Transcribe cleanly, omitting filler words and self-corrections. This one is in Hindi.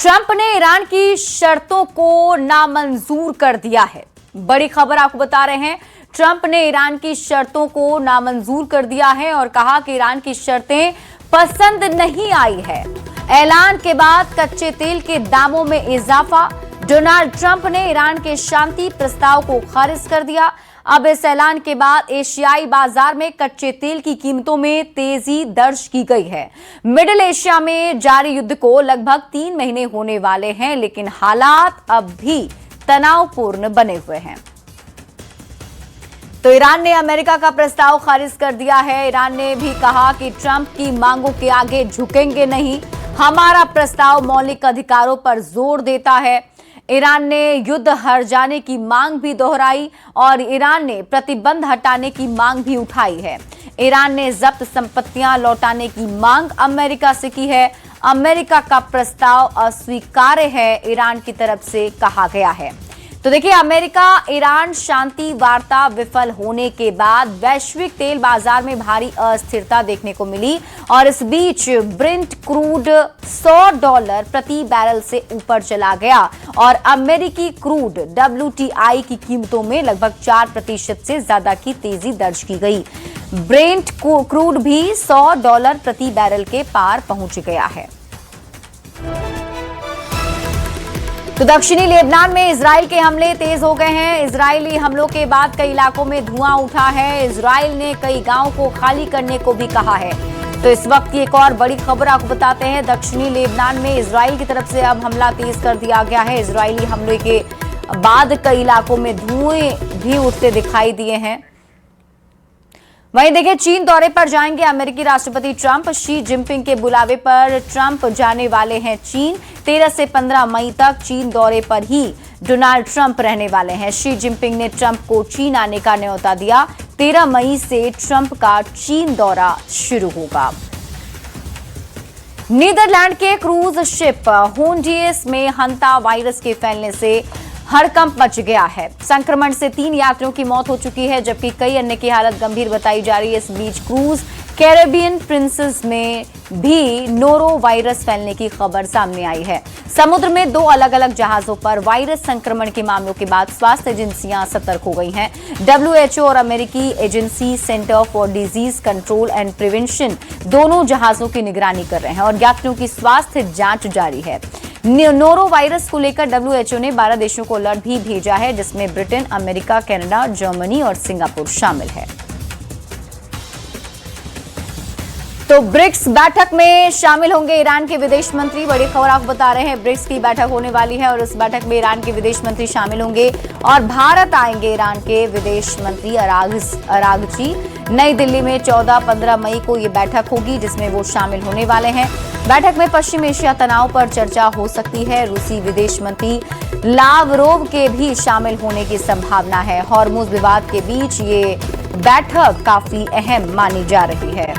ट्रंप ने ईरान की शर्तों को नामंजूर कर दिया है। बड़ी खबर आपको बता रहे हैं। ट्रंप ने ईरान की शर्तों को नामंजूर कर दिया है और कहा कि ईरान की शर्तें पसंद नहीं आई है। ऐलान के बाद कच्चे तेल के दामों में इजाफा। डोनाल्ड ट्रंप ने ईरान के शांति प्रस्ताव को खारिज कर दिया। अब इस ऐलान के बाद एशियाई बाजार में कच्चे तेल की कीमतों में तेजी दर्ज की गई है। मिडिल एशिया में जारी युद्ध को लगभग 3 महीने होने वाले हैं, लेकिन हालात अब भी तनावपूर्ण बने हुए हैं। तो ईरान ने अमेरिका का प्रस्ताव खारिज कर दिया है। ईरान ने भी कहा कि ट्रंप की मांगों के आगे झुकेंगे नहीं। हमारा प्रस्ताव मौलिक अधिकारों पर जोर देता है। ईरान ने युद्ध हार जाने की मांग भी दोहराई और ईरान ने प्रतिबंध हटाने की मांग भी उठाई है। ईरान ने जब्त संपत्तियां लौटाने की मांग अमेरिका से की है। अमेरिका का प्रस्ताव अस्वीकार्य है, ईरान की तरफ से कहा गया है। तो देखिए, अमेरिका ईरान शांति वार्ता विफल होने के बाद वैश्विक तेल बाजार में भारी अस्थिरता देखने को मिली और इस बीच ब्रेंट क्रूड $100 प्रति बैरल से ऊपर चला गया और अमेरिकी क्रूड WTI की कीमतों में लगभग 4% से ज्यादा की तेजी दर्ज की गई। ब्रेंट क्रूड भी $100 प्रति बैरल के पार पहुंच गया है। तो दक्षिणी लेबनान में इजराइल के हमले तेज हो गए हैं। इजरायली हमलों के बाद कई इलाकों में धुआं उठा है। इजराइल ने कई गांवों को खाली करने को भी कहा है। तो इस वक्त की एक और बड़ी खबर आपको बताते हैं। दक्षिणी लेबनान में इजराइल की तरफ से अब हमला तेज कर दिया गया है। इजरायली हमले के बाद कई इलाकों में धुएं भी उठते दिखाई दिए हैं। वहीं देखिए, चीन दौरे पर जाएंगे अमेरिकी राष्ट्रपति ट्रंप। शी जिनपिंग के बुलावे पर ट्रंप जाने वाले हैं चीन। 13 से 15 मई तक चीन दौरे पर ही डोनाल्ड ट्रंप रहने वाले हैं। शी जिनपिंग ने ट्रंप को चीन आने का न्योता दिया। 13 मई से ट्रंप का चीन दौरा शुरू होगा। नीदरलैंड के क्रूज शिप होंडियस में हंता वायरस के फैलने से हड़कंप मच गया है। संक्रमण से 3 यात्रियों की मौत हो चुकी है, जबकि कई अन्य की हालत गंभीर बताई जा रही है। इस बीच क्रूज कैरेबियन प्रिंसेस में भी नोरो वायरस फैलने की खबर सामने आई है। समुद्र में 2 अलग अलग जहाजों पर वायरस संक्रमण के मामलों के बाद स्वास्थ्य एजेंसियां सतर्क हो गई हैं। WHO और अमेरिकी agency centre for disease control and prevention दोनों जहाजों की निगरानी कर रहे हैं और यात्रियों की स्वास्थ्य जांच जारी है। नोरो वायरस को लेकर WHO ने 12 देशों को अलर्ट भी भेजा है, जिसमें ब्रिटेन, अमेरिका, कनाडा, जर्मनी और सिंगापुर शामिल है। तो ब्रिक्स बैठक में शामिल होंगे ईरान के विदेश मंत्री। बड़ी खबर आपको बता रहे हैं, ब्रिक्स की बैठक होने वाली है और इस बैठक में ईरान के विदेश मंत्री शामिल होंगे और भारत आएंगे ईरान के विदेश मंत्री अरागची। नई दिल्ली में 14-15 मई को ये बैठक होगी, जिसमें वो शामिल होने वाले हैं। बैठक में पश्चिम एशिया तनाव पर चर्चा हो सकती है। रूसी विदेश मंत्री लावरोव के भी शामिल होने की संभावना है। हॉर्मुज विवाद के बीच ये बैठक काफी अहम मानी जा रही है।